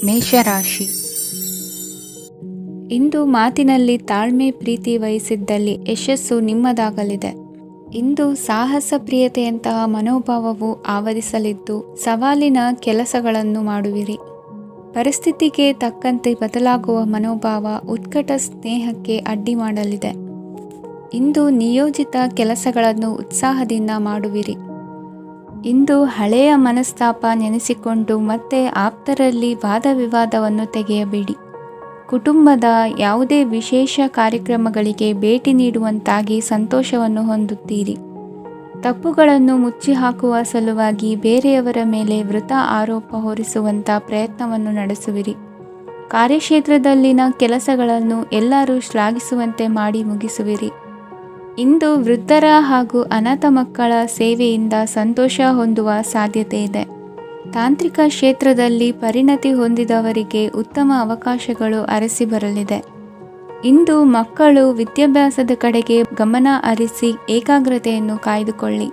ಮೇಷರಾಶಿ. ಇಂದು ಮಾತಿನಲ್ಲಿ ತಾಳ್ಮೆ ಪ್ರೀತಿ ವಹಿಸಿದ್ದಲ್ಲಿ ಯಶಸ್ಸು ನಿಮ್ಮದಾಗಲಿದೆ. ಇಂದು ಸಾಹಸ ಪ್ರಿಯತೆಯಂತಹ ಮನೋಭಾವವು ಆವರಿಸಲಿದ್ದು ಸವಾಲಿನ ಕೆಲಸಗಳನ್ನು ಮಾಡುವಿರಿ. ಪರಿಸ್ಥಿತಿಗೆ ತಕ್ಕಂತೆ ಬದಲಾಗುವ ಮನೋಭಾವ ಉತ್ಕಟ ಸ್ನೇಹಕ್ಕೆ ಅಡ್ಡಿ ಮಾಡಲಿದೆ. ಇಂದು ನಿಯೋಜಿತ ಕೆಲಸಗಳನ್ನು ಉತ್ಸಾಹದಿಂದ ಮಾಡುವಿರಿ. ಇಂದು ಹಳೆಯ ಮನಸ್ತಾಪ ನೆನೆಸಿಕೊಂಡು ಮತ್ತೆ ಆಪ್ತರಲ್ಲಿ ವಾದ ವಿವಾದವನ್ನು ತೆಗೆಯಬೇಡಿ. ಕುಟುಂಬದ ಯಾವುದೇ ವಿಶೇಷ ಕಾರ್ಯಕ್ರಮಗಳಿಗೆ ಭೇಟಿ ನೀಡುವಂತಾಗಿ ಸಂತೋಷವನ್ನು ಹೊಂದುತ್ತೀರಿ. ತಪ್ಪುಗಳನ್ನು ಮುಚ್ಚಿಹಾಕುವ ಸಲುವಾಗಿ ಬೇರೆಯವರ ಮೇಲೆ ವೃಥಾ ಆರೋಪ ಹೊರಿಸುವಂಥ ಪ್ರಯತ್ನವನ್ನು ನಡೆಸುವಿರಿ. ಕಾರ್ಯಕ್ಷೇತ್ರದಲ್ಲಿನ ಕೆಲಸಗಳನ್ನು ಎಲ್ಲರೂ ಶ್ಲಾಘಿಸುವಂತೆ ಮಾಡಿ ಮುಗಿಸುವಿರಿ. ಇಂದು ವೃದ್ಧರ ಹಾಗೂ ಅನಾಥ ಮಕ್ಕಳ ಸೇವೆಯಿಂದ ಸಂತೋಷ ಹೊಂದುವ ಸಾಧ್ಯತೆ ಇದೆ. ತಾಂತ್ರಿಕ ಕ್ಷೇತ್ರದಲ್ಲಿ ಪರಿಣತಿ ಹೊಂದಿದವರಿಗೆ ಉತ್ತಮ ಅವಕಾಶಗಳು ಅರಸಿ ಬರಲಿದೆ. ಇಂದು ಮಕ್ಕಳು ವಿದ್ಯಾಭ್ಯಾಸದ ಕಡೆಗೆ ಗಮನ ಹರಿಸಿ ಏಕಾಗ್ರತೆಯನ್ನು ಕಾಯ್ದುಕೊಳ್ಳಿ.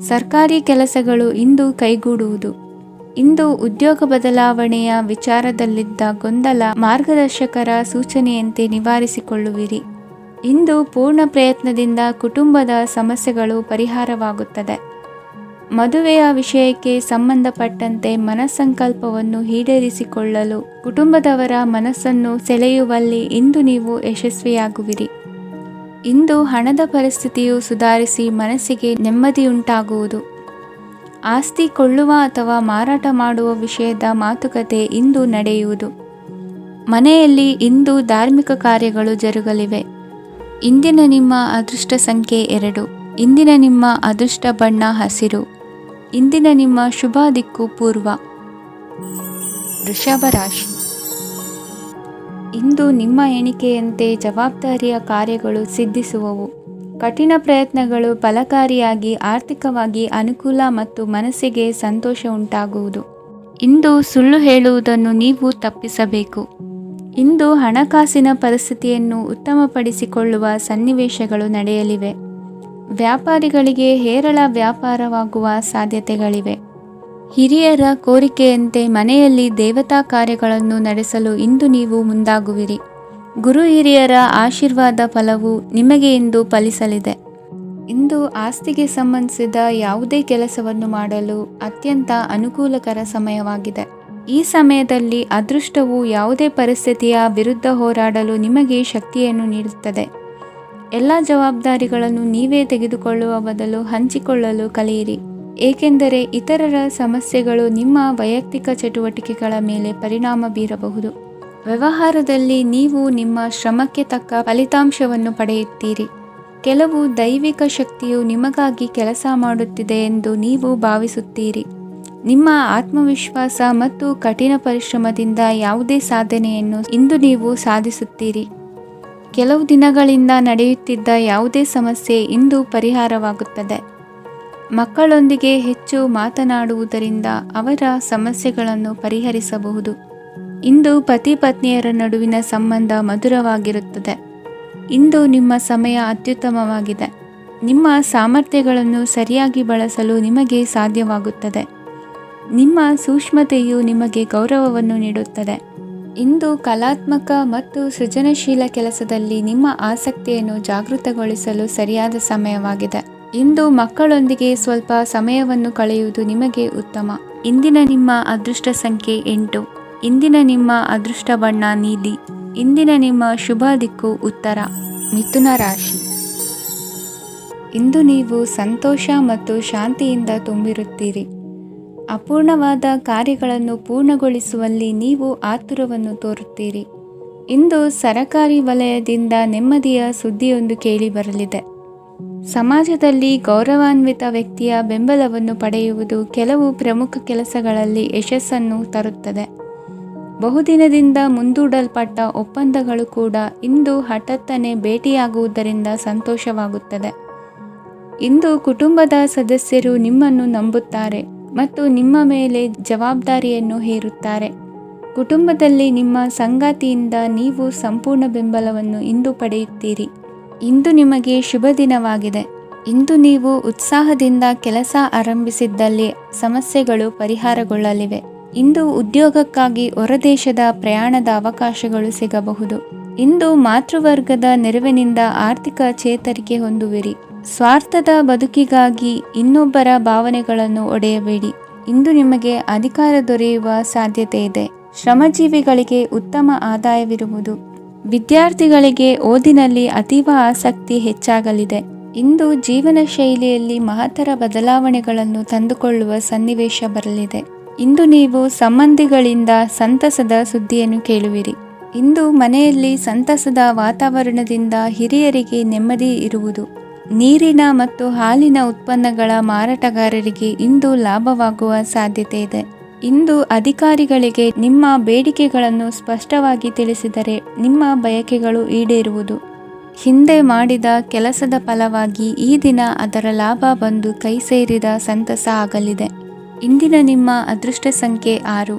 ಸರ್ಕಾರಿ ಕೆಲಸಗಳು ಇಂದು ಕೈಗೂಡುವುದು. ಇಂದು ಉದ್ಯೋಗ ಬದಲಾವಣೆಯ ವಿಚಾರದಲ್ಲಿದ್ದ ಗೊಂದಲ ಮಾರ್ಗದರ್ಶಕರ ಸೂಚನೆಯಂತೆ ನಿವಾರಿಸಿಕೊಳ್ಳುವಿರಿ. ಇಂದು ಪೂರ್ಣ ಪ್ರಯತ್ನದಿಂದ ಕುಟುಂಬದ ಸಮಸ್ಯೆಗಳು ಪರಿಹಾರವಾಗುತ್ತದೆ. ಮದುವೆಯ ವಿಷಯಕ್ಕೆ ಸಂಬಂಧಪಟ್ಟಂತೆ ಮನಸ್ಸಂಕಲ್ಪವನ್ನು ಈಡೇರಿಸಿಕೊಳ್ಳಲು ಕುಟುಂಬದವರ ಮನಸ್ಸನ್ನು ಸೆಳೆಯುವಲ್ಲಿ ಇಂದು ನೀವು ಯಶಸ್ವಿಯಾಗುವಿರಿ. ಇಂದು ಹಣದ ಪರಿಸ್ಥಿತಿಯು ಸುಧಾರಿಸಿ ಮನಸ್ಸಿಗೆ ನೆಮ್ಮದಿಯುಂಟಾಗುವುದು. ಆಸ್ತಿ ಕೊಳ್ಳುವ ಅಥವಾ ಮಾರಾಟ ಮಾಡುವ ವಿಷಯದ ಮಾತುಕತೆ ಇಂದು ನಡೆಯುವುದು. ಮನೆಯಲ್ಲಿ ಇಂದು ಧಾರ್ಮಿಕ ಕಾರ್ಯಗಳು ಜರುಗಲಿವೆ. ಇಂದಿನ ನಿಮ್ಮ ಅದೃಷ್ಟ ಸಂಖ್ಯೆ 2. ಇಂದಿನ ನಿಮ್ಮ ಅದೃಷ್ಟ ಬಣ್ಣ ಹಸಿರು. ಇಂದಿನ ನಿಮ್ಮ ಶುಭ ದಿಕ್ಕು ಪೂರ್ವ. ವೃಷಭ ರಾಶಿ. ಇಂದು ನಿಮ್ಮ ಎಣಿಕೆಯಂತೆ ಜವಾಬ್ದಾರಿಯ ಕಾರ್ಯಗಳು ಸಿದ್ಧಿಸುವವು. ಕಠಿಣ ಪ್ರಯತ್ನಗಳು ಫಲಕಾರಿಯಾಗಿ ಆರ್ಥಿಕವಾಗಿ ಅನುಕೂಲ ಮತ್ತು ಮನಸ್ಸಿಗೆ ಸಂತೋಷ ಉಂಟಾಗುವುದು. ಇಂದು ಸುಳ್ಳು ಹೇಳುವುದನ್ನು ನೀವು ತಪ್ಪಿಸಬೇಕು. ಇಂದು ಹಣಕಾಸಿನ ಪರಿಸ್ಥಿತಿಯನ್ನು ಉತ್ತಮಪಡಿಸಿಕೊಳ್ಳುವ ಸನ್ನಿವೇಶಗಳು ನಡೆಯಲಿವೆ. ವ್ಯಾಪಾರಿಗಳಿಗೆ ಹೇರಳ ವ್ಯಾಪಾರವಾಗುವ ಸಾಧ್ಯತೆಗಳಿವೆ. ಹಿರಿಯರ ಕೋರಿಕೆಯಂತೆ ಮನೆಯಲ್ಲಿ ದೇವತಾ ಕಾರ್ಯಗಳನ್ನು ನಡೆಸಲು ಇಂದು ನೀವು ಮುಂದಾಗುವಿರಿ. ಗುರು ಹಿರಿಯರ ಆಶೀರ್ವಾದ ಫಲವು ನಿಮಗೆ ಇಂದು ಫಲಿಸಲಿದೆ. ಇಂದು ಆಸ್ತಿಗೆ ಸಂಬಂಧಿಸಿದ ಯಾವುದೇ ಕೆಲಸವನ್ನು ಮಾಡಲು ಅತ್ಯಂತ ಅನುಕೂಲಕರ ಸಮಯವಾಗಿದೆ. ಈ ಸಮಯದಲ್ಲಿ ಅದೃಷ್ಟವು ಯಾವುದೇ ಪರಿಸ್ಥಿತಿಯ ವಿರುದ್ಧ ಹೋರಾಡಲು ನಿಮಗೆ ಶಕ್ತಿಯನ್ನು ನೀಡುತ್ತದೆ. ಎಲ್ಲ ಜವಾಬ್ದಾರಿಗಳನ್ನು ನೀವೇ ತೆಗೆದುಕೊಳ್ಳುವ ಬದಲು ಹಂಚಿಕೊಳ್ಳಲು ಕಲಿಯಿರಿ. ಏಕೆಂದರೆ ಇತರರ ಸಮಸ್ಯೆಗಳು ನಿಮ್ಮ ವೈಯಕ್ತಿಕ ಚಟುವಟಿಕೆಗಳ ಮೇಲೆ ಪರಿಣಾಮ ಬೀರಬಹುದು. ವ್ಯವಹಾರದಲ್ಲಿ ನೀವು ನಿಮ್ಮ ಶ್ರಮಕ್ಕೆ ತಕ್ಕ ಫಲಿತಾಂಶವನ್ನು ಪಡೆಯುತ್ತೀರಿ. ಕೆಲವು ದೈವಿಕ ಶಕ್ತಿಯು ನಿಮಗಾಗಿ ಕೆಲಸ ಮಾಡುತ್ತಿದೆ ಎಂದು ನೀವು ಭಾವಿಸುತ್ತೀರಿ. ನಿಮ್ಮ ಆತ್ಮವಿಶ್ವಾಸ ಮತ್ತು ಕಠಿಣ ಪರಿಶ್ರಮದಿಂದ ಯಾವುದೇ ಸಾಧನೆಯನ್ನು ಇಂದು ನೀವು ಸಾಧಿಸುತ್ತೀರಿ. ಕೆಲವು ದಿನಗಳಿಂದ ನಡೆಯುತ್ತಿದ್ದ ಯಾವುದೇ ಸಮಸ್ಯೆ ಇಂದು ಪರಿಹಾರವಾಗುತ್ತದೆ. ಮಕ್ಕಳೊಂದಿಗೆ ಹೆಚ್ಚು ಮಾತನಾಡುವುದರಿಂದ ಅವರ ಸಮಸ್ಯೆಗಳನ್ನು ಪರಿಹರಿಸಬಹುದು. ಇಂದು ಪತಿ ಪತ್ನಿಯರ ನಡುವಿನ ಸಂಬಂಧ ಮಧುರವಾಗಿರುತ್ತದೆ. ಇಂದು ನಿಮ್ಮ ಸಮಯ ಅತ್ಯುತ್ತಮವಾಗಿದೆ. ನಿಮ್ಮ ಸಾಮರ್ಥ್ಯಗಳನ್ನು ಸರಿಯಾಗಿ ಬಳಸಲು ನಿಮಗೆ ಸಾಧ್ಯವಾಗುತ್ತದೆ. ನಿಮ್ಮ ಸೂಕ್ಷ್ಮತೆಯು ನಿಮಗೆ ಗೌರವವನ್ನು ನೀಡುತ್ತದೆ. ಇಂದು ಕಲಾತ್ಮಕ ಮತ್ತು ಸೃಜನಶೀಲ ಕೆಲಸದಲ್ಲಿ ನಿಮ್ಮ ಆಸಕ್ತಿಯನ್ನು ಜಾಗೃತಗೊಳಿಸಲು ಸರಿಯಾದ ಸಮಯವಾಗಿದೆ. ಇಂದು ಮಕ್ಕಳೊಂದಿಗೆ ಸ್ವಲ್ಪ ಸಮಯವನ್ನು ಕಳೆಯುವುದು ನಿಮಗೆ ಉತ್ತಮ. ಇಂದಿನ ನಿಮ್ಮ ಅದೃಷ್ಟ ಸಂಖ್ಯೆ 8. ಇಂದಿನ ನಿಮ್ಮ ಅದೃಷ್ಟ ಬಣ್ಣ ನೀಲಿ. ಇಂದಿನ ನಿಮ್ಮ ಶುಭ ದಿಕ್ಕು ಉತ್ತರ. ಮಿಥುನ ರಾಶಿ. ಇಂದು ನೀವು ಸಂತೋಷ ಮತ್ತು ಶಾಂತಿಯಿಂದ ತುಂಬಿರುತ್ತೀರಿ. ಅಪೂರ್ಣವಾದ ಕಾರ್ಯಗಳನ್ನು ಪೂರ್ಣಗೊಳಿಸುವಲ್ಲಿ ನೀವು ಆತುರವನ್ನು ತೋರುತ್ತೀರಿ. ಇಂದು ಸರಕಾರಿ ವಲಯದಿಂದ ನೆಮ್ಮದಿಯ ಸುದ್ದಿಯೊಂದು ಕೇಳಿಬರಲಿದೆ. ಸಮಾಜದಲ್ಲಿ ಗೌರವಾನ್ವಿತ ವ್ಯಕ್ತಿಯ ಬೆಂಬಲವನ್ನು ಪಡೆಯುವುದು ಕೆಲವು ಪ್ರಮುಖ ಕೆಲಸಗಳಲ್ಲಿ ಯಶಸ್ಸನ್ನು ತರುತ್ತದೆ. ಬಹುದಿನದಿಂದ ಮುಂದೂಡಲ್ಪಟ್ಟ ಒಪ್ಪಂದಗಳು ಕೂಡ ಇಂದು ಹಠಾತ್ತನೆ ಭೇಟಿಯಾಗುವುದರಿಂದ ಸಂತೋಷವಾಗುತ್ತದೆ. ಇಂದು ಕುಟುಂಬದ ಸದಸ್ಯರು ನಿಮ್ಮನ್ನು ನಂಬುತ್ತಾರೆ ಮತ್ತು ನಿಮ್ಮ ಮೇಲೆ ಜವಾಬ್ದಾರಿಯನ್ನು ಹೇರುತ್ತಾರೆ. ಕುಟುಂಬದಲ್ಲಿ ನಿಮ್ಮ ಸಂಗಾತಿಯಿಂದ ನೀವು ಸಂಪೂರ್ಣ ಬೆಂಬಲವನ್ನು ಇಂದು ಪಡೆಯುತ್ತೀರಿ. ಇಂದು ನಿಮಗೆ ಶುಭ ದಿನವಾಗಿದೆ. ಇಂದು ನೀವು ಉತ್ಸಾಹದಿಂದ ಕೆಲಸ ಆರಂಭಿಸಿದ್ದಲ್ಲಿ ಸಮಸ್ಯೆಗಳು ಪರಿಹಾರಗೊಳ್ಳಲಿವೆ. ಇಂದು ಉದ್ಯೋಗಕ್ಕಾಗಿ ಹೊರದೇಶದ ಪ್ರಯಾಣದ ಅವಕಾಶಗಳು ಸಿಗಬಹುದು. ಇಂದು ಮಾತೃವರ್ಗದ ನೆರವಿನಿಂದ ಆರ್ಥಿಕ ಚೇತರಿಕೆ ಹೊಂದುವಿರಿ. ಸ್ವಾರ್ಥದ ಬದುಕಿಗಾಗಿ ಇನ್ನೊಬ್ಬರ ಭಾವನೆಗಳನ್ನು ಒಡೆಯಬೇಡಿ. ಇಂದು ನಿಮಗೆ ಅಧಿಕಾರ ದೊರೆಯುವ ಸಾಧ್ಯತೆ ಇದೆ. ಶ್ರಮಜೀವಿಗಳಿಗೆ ಉತ್ತಮ ಆದಾಯವಿರುವುದು. ವಿದ್ಯಾರ್ಥಿಗಳಿಗೆ ಓದಿನಲ್ಲಿ ಅತೀವ ಆಸಕ್ತಿ ಹೆಚ್ಚಾಗಲಿದೆ. ಇಂದು ಜೀವನ ಶೈಲಿಯಲ್ಲಿ ಮಹತ್ತರ ಬದಲಾವಣೆಗಳನ್ನು ತಂದುಕೊಳ್ಳುವ ಸನ್ನಿವೇಶ ಬರಲಿದೆ. ಇಂದು ನೀವು ಸಂಬಂಧಿಗಳಿಂದ ಸಂತಸದ ಸುದ್ದಿಯನ್ನು ಕೇಳುವಿರಿ. ಇಂದು ಮನೆಯಲ್ಲಿ ಸಂತಸದ ವಾತಾವರಣದಿಂದ ಹಿರಿಯರಿಗೆ ನೆಮ್ಮದಿ ಇರುವುದು. ನೀರಿನ ಮತ್ತು ಹಾಲಿನ ಉತ್ಪನ್ನಗಳ ಮಾರಾಟಗಾರರಿಗೆ ಇಂದು ಲಾಭವಾಗುವ ಸಾಧ್ಯತೆ ಇದೆ. ಇಂದು ಅಧಿಕಾರಿಗಳಿಗೆ ನಿಮ್ಮ ಬೇಡಿಕೆಗಳನ್ನು ಸ್ಪಷ್ಟವಾಗಿ ತಿಳಿಸಿದರೆ ನಿಮ್ಮ ಬಯಕೆಗಳು ಈಡೇರುವುದು. ಹಿಂದೆ ಮಾಡಿದ ಕೆಲಸದ ಫಲವಾಗಿ ಈ ದಿನ ಅದರ ಲಾಭ ಬಂದು ಕೈ ಸೇರಿದ ಸಂತಸ ಆಗಲಿದೆ. ಇಂದಿನ ನಿಮ್ಮ ಅದೃಷ್ಟ ಸಂಖ್ಯೆ 6.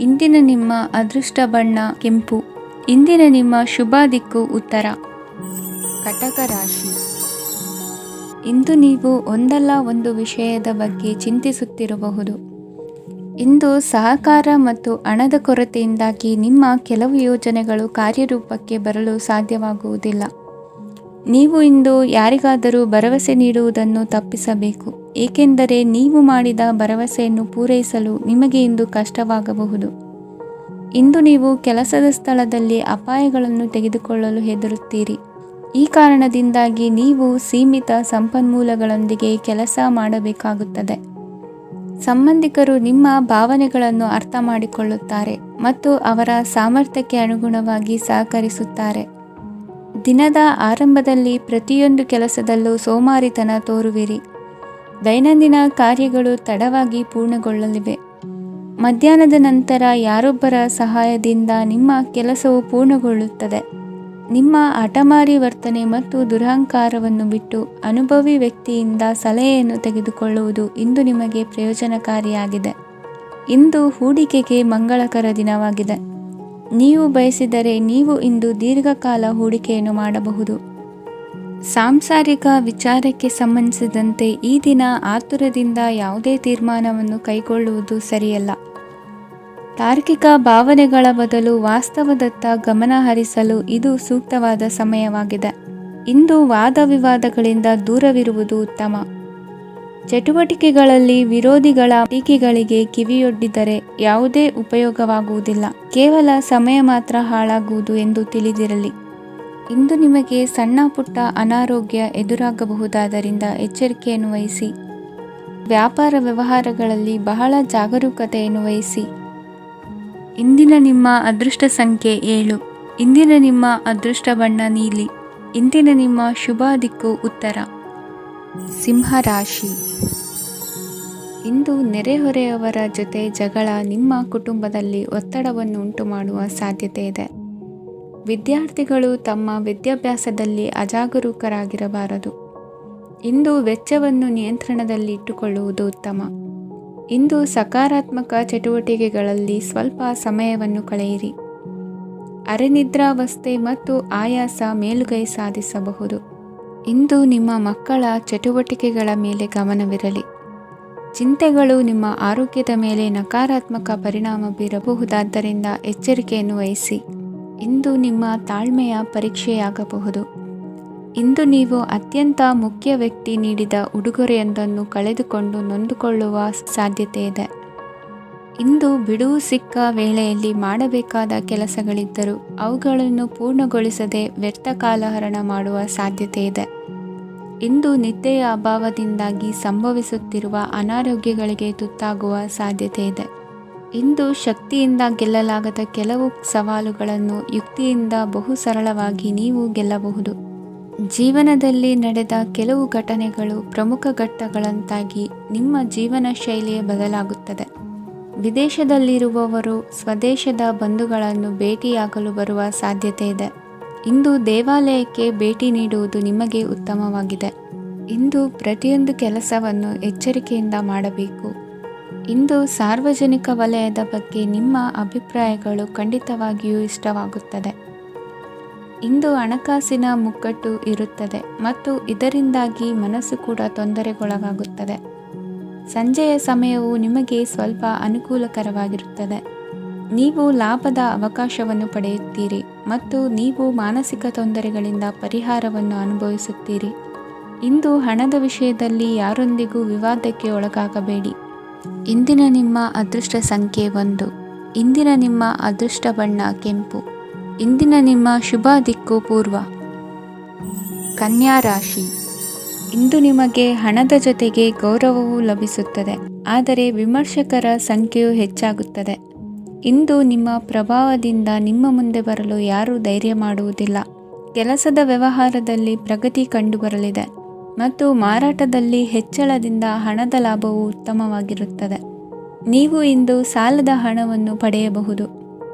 ಇಂದಿನ ನಿಮ್ಮ ಅದೃಷ್ಟ ಬಣ್ಣ ಕೆಂಪು. ಇಂದಿನ ನಿಮ್ಮ ಶುಭ ದಿಕ್ಕು ಉತ್ತರ. ಕಟಕ ರಾಶಿ. ಇಂದು ನೀವು ಒಂದಲ್ಲ ಒಂದು ವಿಷಯದ ಬಗ್ಗೆ ಚಿಂತಿಸುತ್ತಿರಬಹುದು. ಇಂದು ಸಹಕಾರ ಮತ್ತು ಹಣದ ಕೊರತೆಯಿಂದಾಗಿ ನಿಮ್ಮ ಕೆಲವು ಯೋಜನೆಗಳು ಕಾರ್ಯರೂಪಕ್ಕೆ ಬರಲು ಸಾಧ್ಯವಾಗುವುದಿಲ್ಲ. ನೀವು ಇಂದು ಯಾರಿಗಾದರೂ ಭರವಸೆ ನೀಡುವುದನ್ನು ತಪ್ಪಿಸಬೇಕು, ಏಕೆಂದರೆ ನೀವು ಮಾಡಿದ ಭರವಸೆಯನ್ನು ಪೂರೈಸಲು ನಿಮಗೆ ಇಂದು ಕಷ್ಟವಾಗಬಹುದು. ಇಂದು ನೀವು ಕೆಲಸದ ಸ್ಥಳದಲ್ಲಿ ಅಪಾಯಗಳನ್ನು ತೆಗೆದುಕೊಳ್ಳಲು ಹೆದರುತ್ತೀರಿ. ಈ ಕಾರಣದಿಂದಾಗಿ ನೀವು ಸೀಮಿತ ಸಂಪನ್ಮೂಲಗಳೊಂದಿಗೆ ಕೆಲಸ ಮಾಡಬೇಕಾಗುತ್ತದೆ. ಸಂಬಂಧಿಕರು ನಿಮ್ಮ ಭಾವನೆಗಳನ್ನು ಅರ್ಥ ಮಾಡಿಕೊಳ್ಳುತ್ತಾರೆ ಮತ್ತು ಅವರ ಸಾಮರ್ಥ್ಯಕ್ಕೆ ಅನುಗುಣವಾಗಿ ಸಹಕರಿಸುತ್ತಾರೆ. ದಿನದ ಆರಂಭದಲ್ಲಿ ಪ್ರತಿಯೊಂದು ಕೆಲಸದಲ್ಲೂ ಸೋಮಾರಿತನ ತೋರುವಿರಿ. ದೈನಂದಿನ ಕಾರ್ಯಗಳು ತಡವಾಗಿ ಪೂರ್ಣಗೊಳ್ಳಲಿವೆ. ಮಧ್ಯಾಹ್ನದ ನಂತರ ಯಾರೊಬ್ಬರ ಸಹಾಯದಿಂದ ನಿಮ್ಮ ಕೆಲಸವು ಪೂರ್ಣಗೊಳ್ಳುತ್ತದೆ. ನಿಮ್ಮ ಹಠಮಾರಿ ವರ್ತನೆ ಮತ್ತು ದುರಹಂಕಾರವನ್ನು ಬಿಟ್ಟು ಅನುಭವಿ ವ್ಯಕ್ತಿಯಿಂದ ಸಲಹೆಯನ್ನು ತೆಗೆದುಕೊಳ್ಳುವುದು ಇಂದು ನಿಮಗೆ ಪ್ರಯೋಜನಕಾರಿಯಾಗಿದೆ. ಇಂದು ಹೂಡಿಕೆಗೆ ಮಂಗಳಕರ ದಿನವಾಗಿದೆ. ನೀವು ಬಯಸಿದರೆ ನೀವು ಇಂದು ದೀರ್ಘಕಾಲ ಹೂಡಿಕೆಯನ್ನು ಮಾಡಬಹುದು. ಸಾಂಸಾರಿಕ ವಿಚಾರಕ್ಕೆ ಸಂಬಂಧಿಸಿದಂತೆ ಈ ದಿನ ಆತುರದಿಂದ ಯಾವುದೇ ತೀರ್ಮಾನವನ್ನು ಕೈಗೊಳ್ಳುವುದು ಸರಿಯಲ್ಲ. ತಾರ್ಕಿಕ ಭಾವನೆಗಳ ಬದಲು ವಾಸ್ತವದತ್ತ ಗಮನ ಹರಿಸಲು ಇದು ಸೂಕ್ತವಾದ ಸಮಯವಾಗಿದೆ. ಇಂದು ವಾದ ವಿವಾದಗಳಿಂದ ದೂರವಿರುವುದು ಉತ್ತಮ. ಚಟುವಟಿಕೆಗಳಲ್ಲಿ ವಿರೋಧಿಗಳ ಟೀಕೆಗಳಿಗೆ ಕಿವಿಯೊಡ್ಡಿದರೆ ಯಾವುದೇ ಉಪಯೋಗವಾಗುವುದಿಲ್ಲ, ಕೇವಲ ಸಮಯ ಮಾತ್ರ ಹಾಳಾಗುವುದು ಎಂದು ತಿಳಿದಿರಲಿ. ಇಂದು ನಿಮಗೆ ಸಣ್ಣ ಪುಟ್ಟ ಅನಾರೋಗ್ಯ ಎದುರಾಗಬಹುದಾದ್ದರಿಂದ ಎಚ್ಚರಿಕೆಯನ್ನು ವಹಿಸಿ. ವ್ಯಾಪಾರ ವ್ಯವಹಾರಗಳಲ್ಲಿ ಬಹಳ ಜಾಗರೂಕತೆಯನ್ನು ವಹಿಸಿ. ಇಂದಿನ ನಿಮ್ಮ ಅದೃಷ್ಟ ಸಂಖ್ಯೆ 7. ಇಂದಿನ ನಿಮ್ಮ ಅದೃಷ್ಟ ಬಣ್ಣ ನೀಲಿ. ಇಂದಿನ ನಿಮ್ಮ ಶುಭ ದಿಕ್ಕು ಉತ್ತರ. ಸಿಂಹರಾಶಿ. ಇಂದು ನೆರೆಹೊರೆಯವರ ಜೊತೆ ಜಗಳ ನಿಮ್ಮ ಕುಟುಂಬದಲ್ಲಿ ಒತ್ತಡವನ್ನು ಉಂಟುಮಾಡುವ ಸಾಧ್ಯತೆ ಇದೆ. ವಿದ್ಯಾರ್ಥಿಗಳು ತಮ್ಮ ವಿದ್ಯಾಭ್ಯಾಸದಲ್ಲಿ ಅಜಾಗರೂಕರಾಗಿರಬಾರದು. ಇಂದು ವೆಚ್ಚವನ್ನು ನಿಯಂತ್ರಣದಲ್ಲಿ ಇಟ್ಟುಕೊಳ್ಳುವುದು ಉತ್ತಮ. ಇಂದು ಸಕಾರಾತ್ಮಕ ಚಟುವಟಿಕೆಗಳಲ್ಲಿ ಸ್ವಲ್ಪ ಸಮಯವನ್ನು ಕಳೆಯಿರಿ. ಅರೆನಿದ್ರಾವಸ್ಥೆ ಮತ್ತು ಆಯಾಸ ಮೇಲುಗೈ ಸಾಧಿಸಬಹುದು. ಇಂದು ನಿಮ್ಮ ಮಕ್ಕಳ ಚಟುವಟಿಕೆಗಳ ಮೇಲೆ ಗಮನವಿರಲಿ. ಚಿಂತೆಗಳು ನಿಮ್ಮ ಆರೋಗ್ಯದ ಮೇಲೆ ನಕಾರಾತ್ಮಕ ಪರಿಣಾಮ ಬೀರಬಹುದಾದ್ದರಿಂದ ಎಚ್ಚರಿಕೆಯನ್ನು ವಹಿಸಿ. ಇಂದು ನಿಮ್ಮ ತಾಳ್ಮೆಯ ಪರೀಕ್ಷೆಯಾಗಬಹುದು. ಇಂದು ನೀವು ಅತ್ಯಂತ ಮುಖ್ಯ ವ್ಯಕ್ತಿ ನೀಡಿದ ಉಡುಗೊರೆಯೊಂದನ್ನು ಕಳೆದುಕೊಂಡು ನೊಂದುಕೊಳ್ಳುವ ಸಾಧ್ಯತೆ ಇದೆ. ಇಂದು ಬಿಡುವು ಸಿಕ್ಕ ವೇಳೆಯಲ್ಲಿ ಮಾಡಬೇಕಾದ ಕೆಲಸಗಳಿದ್ದರೂ ಅವುಗಳನ್ನು ಪೂರ್ಣಗೊಳಿಸದೆ ವ್ಯರ್ಥ ಕಾಲಹರಣ ಮಾಡುವ ಸಾಧ್ಯತೆ ಇದೆ. ಇಂದು ನಿದ್ದೆಯ ಅಭಾವದಿಂದಾಗಿ ಸಂಭವಿಸುತ್ತಿರುವ ಅನಾರೋಗ್ಯಗಳಿಗೆ ತುತ್ತಾಗುವ ಸಾಧ್ಯತೆ ಇದೆ. ಇಂದು ಶಕ್ತಿಯಿಂದ ಗೆಲ್ಲಲಾಗದ ಕೆಲವು ಸವಾಲುಗಳನ್ನು ಯುಕ್ತಿಯಿಂದ ಬಹು ಸರಳವಾಗಿ ನೀವು ಗೆಲ್ಲಬಹುದು. ಜೀವನದಲ್ಲಿ ನಡೆದ ಕೆಲವು ಘಟನೆಗಳು ಪ್ರಮುಖ ಘಟ್ಟಗಳಂತಾಗಿ ನಿಮ್ಮ ಜೀವನ ಶೈಲಿಯೇ ಬದಲಾಗುತ್ತದೆ. ವಿದೇಶದಲ್ಲಿರುವವರು ಸ್ವದೇಶದ ಬಂಧುಗಳನ್ನು ಭೇಟಿಯಾಗಲು ಬರುವ ಸಾಧ್ಯತೆ ಇದೆ. ಇಂದು ದೇವಾಲಯಕ್ಕೆ ಭೇಟಿ ನೀಡುವುದು ನಿಮಗೆ ಉತ್ತಮವಾಗಿದೆ. ಇಂದು ಪ್ರತಿಯೊಂದು ಕೆಲಸವನ್ನು ಎಚ್ಚರಿಕೆಯಿಂದ ಮಾಡಬೇಕು. ಇಂದು ಸಾರ್ವಜನಿಕ ವಲಯದ ಬಗ್ಗೆ ನಿಮ್ಮ ಅಭಿಪ್ರಾಯಗಳು ಖಂಡಿತವಾಗಿಯೂ ಇಷ್ಟವಾಗುತ್ತದೆ. ಇಂದು ಹಣಕಾಸಿನ ಮುಗ್ಗಟ್ಟು ಇರುತ್ತದೆ ಮತ್ತು ಇದರಿಂದಾಗಿ ಮನಸ್ಸು ಕೂಡ ತೊಂದರೆಗೊಳಗಾಗುತ್ತದೆ. ಸಂಜೆಯ ಸಮಯವು ನಿಮಗೆ ಸ್ವಲ್ಪ ಅನುಕೂಲಕರವಾಗಿರುತ್ತದೆ. ನೀವು ಲಾಭದ ಅವಕಾಶವನ್ನು ಪಡೆಯುತ್ತೀರಿ ಮತ್ತು ನೀವು ಮಾನಸಿಕ ತೊಂದರೆಗಳಿಂದ ಪರಿಹಾರವನ್ನು ಅನುಭವಿಸುತ್ತೀರಿ. ಇಂದು ಹಣದ ವಿಷಯದಲ್ಲಿ ಯಾರೊಂದಿಗೂ ವಿವಾದಕ್ಕೆ ಒಳಗಾಗಬೇಡಿ. ಇಂದಿನ ನಿಮ್ಮ ಅದೃಷ್ಟ ಸಂಖ್ಯೆ 1. ಇಂದಿನ ನಿಮ್ಮ ಅದೃಷ್ಟ ಬಣ್ಣ ಕೆಂಪು. ಇಂದಿನ ನಿಮ್ಮ ಶುಭ ದಿಕ್ಕು ಪೂರ್ವ. ಕನ್ಯಾ ರಾಶಿ. ಇಂದು ನಿಮಗೆ ಹಣದ ಜೊತೆಗೆ ಗೌರವವೂ ಲಭಿಸುತ್ತದೆ, ಆದರೆ ವಿಮರ್ಶಕರ ಸಂಖ್ಯೆಯು ಹೆಚ್ಚಾಗುತ್ತದೆ. ಇಂದು ನಿಮ್ಮ ಪ್ರಭಾವದಿಂದ ನಿಮ್ಮ ಮುಂದೆ ಬರಲು ಯಾರೂ ಧೈರ್ಯ ಮಾಡುವುದಿಲ್ಲ. ಕೆಲಸದ ವ್ಯವಹಾರದಲ್ಲಿ ಪ್ರಗತಿ ಕಂಡುಬರಲಿದೆ ಮತ್ತು ಮಾರಾಟದಲ್ಲಿ ಹೆಚ್ಚಳದಿಂದ ಹಣದ ಲಾಭವು ಉತ್ತಮವಾಗಿರುತ್ತದೆ. ನೀವು ಇಂದು ಸಾಲದ ಹಣವನ್ನು ಪಡೆಯಬಹುದು.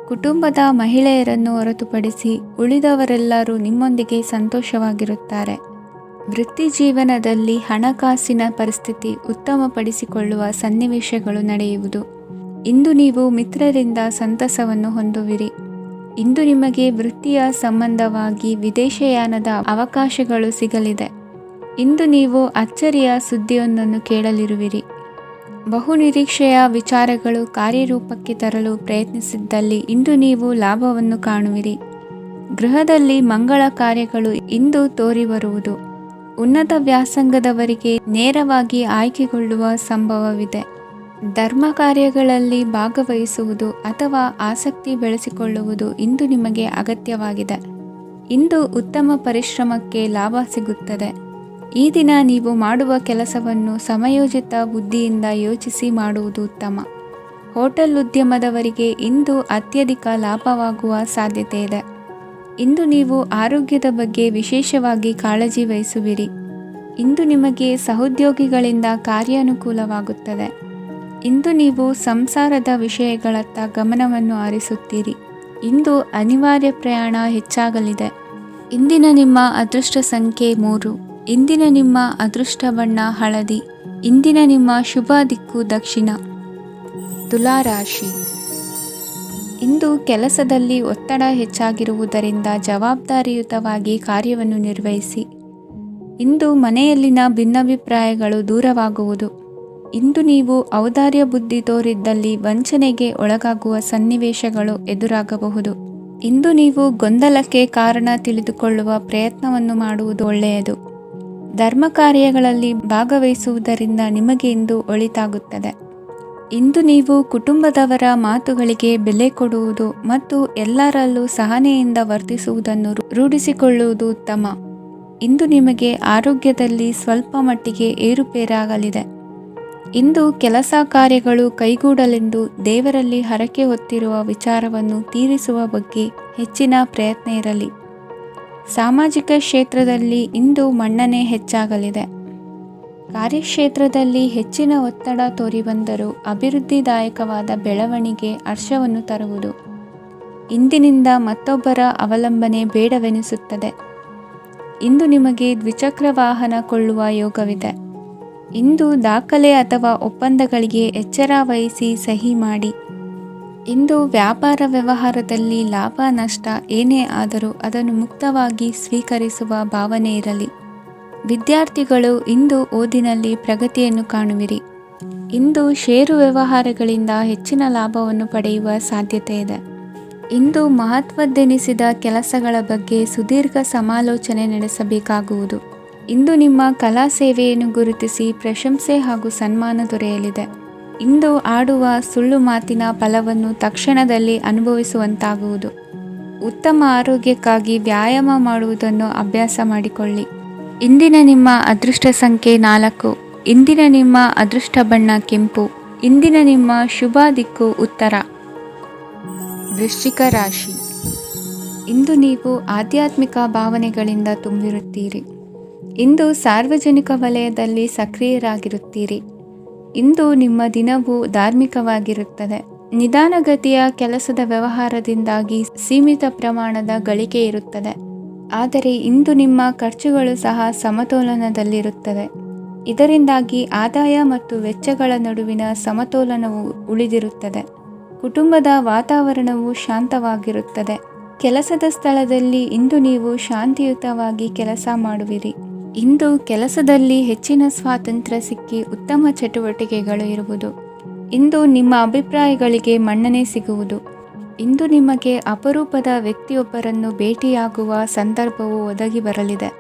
ಕುಟುಂಬದ ಮಹಿಳೆಯರನ್ನು ಹೊರತುಪಡಿಸಿ ಉಳಿದವರೆಲ್ಲರೂ ನಿಮ್ಮೊಂದಿಗೆ ಸಂತೋಷವಾಗಿರುತ್ತಾರೆ. ವೃತ್ತಿ ಜೀವನದಲ್ಲಿ ಹಣಕಾಸಿನ ಪರಿಸ್ಥಿತಿ ಉತ್ತಮಪಡಿಸಿಕೊಳ್ಳುವ ಸನ್ನಿವೇಶಗಳು ನಡೆಯುವುದು. ಇಂದು ನೀವು ಮಿತ್ರರಿಂದ ಸಂತಸವನ್ನು ಹೊಂದುವಿರಿ. ಇಂದು ನಿಮಗೆ ವೃತ್ತಿಯ ಸಂಬಂಧವಾಗಿ ವಿದೇಶಯಾನದ ಅವಕಾಶಗಳು ಸಿಗಲಿದೆ. ಇಂದು ನೀವು ಅಚ್ಚರಿಯ ಸುದ್ದಿಯೊಂದನ್ನು ಕೇಳಲಿರುವಿರಿ. ಬಹುನಿರೀಕ್ಷೆಯ ವಿಚಾರಗಳು ಕಾರ್ಯರೂಪಕ್ಕೆ ತರಲು ಪ್ರಯತ್ನಿಸಿದ್ದಲ್ಲಿ ಇಂದು ನೀವು ಲಾಭವನ್ನು ಕಾಣುವಿರಿ. ಗೃಹದಲ್ಲಿ ಮಂಗಳ ಕಾರ್ಯಗಳು ಇಂದು ತೋರಿಬರುವುದು. ಉನ್ನತ ವ್ಯಾಸಂಗದವರಿಗೆ ನೇರವಾಗಿ ಆಯ್ಕೆಗೊಳ್ಳುವ ಸಂಭವವಿದೆ. ಧರ್ಮ ಕಾರ್ಯಗಳಲ್ಲಿ ಭಾಗವಹಿಸುವುದು ಅಥವಾ ಆಸಕ್ತಿ ಬೆಳೆಸಿಕೊಳ್ಳುವುದು ಇಂದು ನಿಮಗೆ ಅಗತ್ಯವಾಗಿದೆ. ಇಂದು ಉತ್ತಮ ಪರಿಶ್ರಮಕ್ಕೆ ಲಾಭ ಸಿಗುತ್ತದೆ. ಈ ದಿನ ನೀವು ಮಾಡುವ ಕೆಲಸವನ್ನು ಸಮಯೋಚಿತ ಬುದ್ಧಿಯಿಂದ ಯೋಚಿಸಿ ಮಾಡುವುದು ಉತ್ತಮ. ಹೋಟೆಲ್ ಉದ್ಯಮದವರಿಗೆ ಇಂದು ಅತ್ಯಧಿಕ ಲಾಭವಾಗುವ ಸಾಧ್ಯತೆ ಇದೆ. ಇಂದು ನೀವು ಆರೋಗ್ಯದ ಬಗ್ಗೆ ವಿಶೇಷವಾಗಿ ಕಾಳಜಿ ವಹಿಸುವಿರಿ. ಇಂದು ನಿಮಗೆ ಸಹೋದ್ಯೋಗಿಗಳಿಂದ ಕಾರ್ಯಾನುಕೂಲವಾಗುತ್ತದೆ. ಇಂದು ನೀವು ಸಂಸಾರದ ವಿಷಯಗಳತ್ತ ಗಮನವನ್ನು ಹರಿಸುತ್ತೀರಿ. ಇಂದು ಅನಿವಾರ್ಯ ಪ್ರಯಾಣ ಹೆಚ್ಚಾಗಲಿದೆ. ಇಂದಿನ ನಿಮ್ಮ ಅದೃಷ್ಟ ಸಂಖ್ಯೆ 3. ಇಂದಿನ ನಿಮ್ಮ ಅದೃಷ್ಟ ಬಣ್ಣ ಹಳದಿ. ಇಂದಿನ ನಿಮ್ಮ ಶುಭ ದಿಕ್ಕು ದಕ್ಷಿಣ. ತುಲಾ ರಾಶಿ. ಇಂದು ಕೆಲಸದಲ್ಲಿ ಒತ್ತಡ ಹೆಚ್ಚಾಗಿರುವುದರಿಂದ ಜವಾಬ್ದಾರಿಯುತವಾಗಿ ಕಾರ್ಯವನ್ನು ನಿರ್ವಹಿಸಿ. ಇಂದು ಮನೆಯಲ್ಲಿನ ಭಿನ್ನಾಭಿಪ್ರಾಯಗಳು ದೂರವಾಗುವುದು. ಇಂದು ನೀವು ಔದಾರ್ಯ ಬುದ್ಧಿ ತೋರಿದ್ದಲ್ಲಿ ವಂಚನೆಗೆ ಒಳಗಾಗುವ ಸನ್ನಿವೇಶಗಳು ಎದುರಾಗಬಹುದು. ಇಂದು ನೀವು ಗೊಂದಲಕ್ಕೆ ಕಾರಣ ತಿಳಿದುಕೊಳ್ಳುವ ಪ್ರಯತ್ನವನ್ನು ಮಾಡುವುದು ಒಳ್ಳೆಯದು. ಧರ್ಮ ಕಾರ್ಯಗಳಲ್ಲಿ ಭಾಗವಹಿಸುವುದರಿಂದ ನಿಮಗೆ ಇಂದು ಒಳಿತಾಗುತ್ತದೆ. ಇಂದು ನೀವು ಕುಟುಂಬದವರ ಮಾತುಗಳಿಗೆ ಬೆಲೆ ಕೊಡುವುದು ಮತ್ತು ಎಲ್ಲರಲ್ಲೂ ಸಹನೆಯಿಂದ ವರ್ತಿಸುವುದನ್ನು ರೂಢಿಸಿಕೊಳ್ಳುವುದು ಉತ್ತಮ. ಇಂದು ನಿಮಗೆ ಆರೋಗ್ಯದಲ್ಲಿ ಸ್ವಲ್ಪ ಮಟ್ಟಿಗೆ ಏರುಪೇರಾಗಲಿದೆ. ಇಂದು ಕೆಲಸ ಕಾರ್ಯಗಳು ಕೈಗೂಡಲೆಂದು ದೇವರಲ್ಲಿ ಹರಕೆ ಹೊತ್ತಿರುವ ವಿಚಾರವನ್ನು ತೀರಿಸುವ ಬಗ್ಗೆ ಹೆಚ್ಚಿನ ಪ್ರಯತ್ನ ಇರಲಿ. ಸಾಮಾಜಿಕ ಕ್ಷೇತ್ರದಲ್ಲಿ ಇಂದು ಮನ್ನಣೆ ಹೆಚ್ಚಾಗಲಿದೆ. ಕಾರ್ಯಕ್ಷೇತ್ರದಲ್ಲಿ ಹೆಚ್ಚಿನ ಒತ್ತಡ ತೋರಿಬಂದರೂ ಅಭಿವೃದ್ಧಿದಾಯಕವಾದ ಬೆಳವಣಿಗೆ ಹರ್ಷವನ್ನು ತರುವುದು. ಇಂದಿನಿಂದ ಮತ್ತೊಬ್ಬರ ಅವಲಂಬನೆ ಬೇಡವೆನಿಸುತ್ತದೆ. ಇಂದು ನಿಮಗೆ ದ್ವಿಚಕ್ರ ವಾಹನ ಕೊಳ್ಳುವ ಯೋಗವಿದೆ. ಇಂದು ದಾಖಲೆ ಅಥವಾ ಒಪ್ಪಂದಗಳಿಗೆ ಎಚ್ಚರ ವಹಿಸಿ ಸಹಿ ಮಾಡಿ. ಇಂದು ವ್ಯಾಪಾರ ವ್ಯವಹಾರದಲ್ಲಿ ಲಾಭ ನಷ್ಟ ಏನೇ ಆದರೂ ಅದನ್ನು ಮುಕ್ತವಾಗಿ ಸ್ವೀಕರಿಸುವ ಭಾವನೆ ಇರಲಿ. ವಿದ್ಯಾರ್ಥಿಗಳು ಇಂದು ಓದಿನಲ್ಲಿ ಪ್ರಗತಿಯನ್ನು ಕಾಣುವಿರಿ. ಇಂದು ಷೇರು ವ್ಯವಹಾರಗಳಿಂದ ಹೆಚ್ಚಿನ ಲಾಭವನ್ನು ಪಡೆಯುವ ಸಾಧ್ಯತೆ ಇದೆ. ಇಂದು ಮಹತ್ವದ್ದೆನಿಸಿದ ಕೆಲಸಗಳ ಬಗ್ಗೆ ಸುದೀರ್ಘ ಸಮಾಲೋಚನೆ ನಡೆಸಬೇಕಾಗುವುದು. ಇಂದು ನಿಮ್ಮ ಕಲಾ ಸೇವೆಯನ್ನು ಗುರುತಿಸಿ ಪ್ರಶಂಸೆ ಹಾಗೂ ಸನ್ಮಾನ ದೊರೆಯಲಿದೆ. ಇಂದು ಆಡುವ ಸುಳ್ಳು ಮಾತಿನ ಫಲವನ್ನು ತಕ್ಷಣದಲ್ಲಿ ಅನುಭವಿಸುವಂತಾಗುವುದು. ಉತ್ತಮ ಆರೋಗ್ಯಕ್ಕಾಗಿ ವ್ಯಾಯಾಮ ಮಾಡುವುದನ್ನು ಅಭ್ಯಾಸ ಮಾಡಿಕೊಳ್ಳಿ. ಇಂದಿನ ನಿಮ್ಮ ಅದೃಷ್ಟ ಸಂಖ್ಯೆ 4. ಇಂದಿನ ನಿಮ್ಮ ಅದೃಷ್ಟ ಬಣ್ಣ ಕೆಂಪು. ಇಂದಿನ ನಿಮ್ಮ ಶುಭ ದಿಕ್ಕು ಉತ್ತರ. ವೃಶ್ಚಿಕ ರಾಶಿ. ಇಂದು ನೀವು ಆಧ್ಯಾತ್ಮಿಕ ಭಾವನೆಗಳಿಂದ ತುಂಬಿರುತ್ತೀರಿ. ಇಂದು ಸಾರ್ವಜನಿಕ ವಲಯದಲ್ಲಿ ಸಕ್ರಿಯರಾಗಿರುತ್ತೀರಿ. ಇಂದು ನಿಮ್ಮ ದಿನವು ಧಾರ್ಮಿಕವಾಗಿರುತ್ತದೆ. ನಿಧಾನಗತಿಯ ಕೆಲಸದ ವ್ಯವಹಾರದಿಂದಾಗಿ ಸೀಮಿತ ಪ್ರಮಾಣದ ಗಳಿಕೆ ಇರುತ್ತದೆ. ಆದರೆ ಇಂದು ನಿಮ್ಮ ಖರ್ಚುಗಳು ಸಹ ಸಮತೋಲನದಲ್ಲಿರುತ್ತವೆ. ಇದರಿಂದಾಗಿ ಆದಾಯ ಮತ್ತು ವೆಚ್ಚಗಳ ನಡುವಿನ ಸಮತೋಲನವು ಉಳಿದಿರುತ್ತದೆ. ಕುಟುಂಬದ ವಾತಾವರಣವು ಶಾಂತವಾಗಿರುತ್ತದೆ. ಕೆಲಸದ ಸ್ಥಳದಲ್ಲಿ ಇಂದು ನೀವು ಶಾಂತಿಯುತವಾಗಿ ಕೆಲಸ ಮಾಡುವಿರಿ. ಇಂದು ಕೆಲಸದಲ್ಲಿ ಹೆಚ್ಚಿನ ಸ್ವಾತಂತ್ರ್ಯ ಸಿಕ್ಕಿ ಉತ್ತಮ ಚಟುವಟಿಕೆಗಳು ಇರುವುದು. ಇಂದು ನಿಮ್ಮ ಅಭಿಪ್ರಾಯಗಳಿಗೆ ಮನ್ನಣೆ ಸಿಗುವುದು. ಇಂದು ನಿಮಗೆ ಅಪರೂಪದ ವ್ಯಕ್ತಿಯೊಬ್ಬರನ್ನು ಭೇಟಿಯಾಗುವ ಸಂದರ್ಭವು ಒದಗಿ ಬರಲಿದೆ.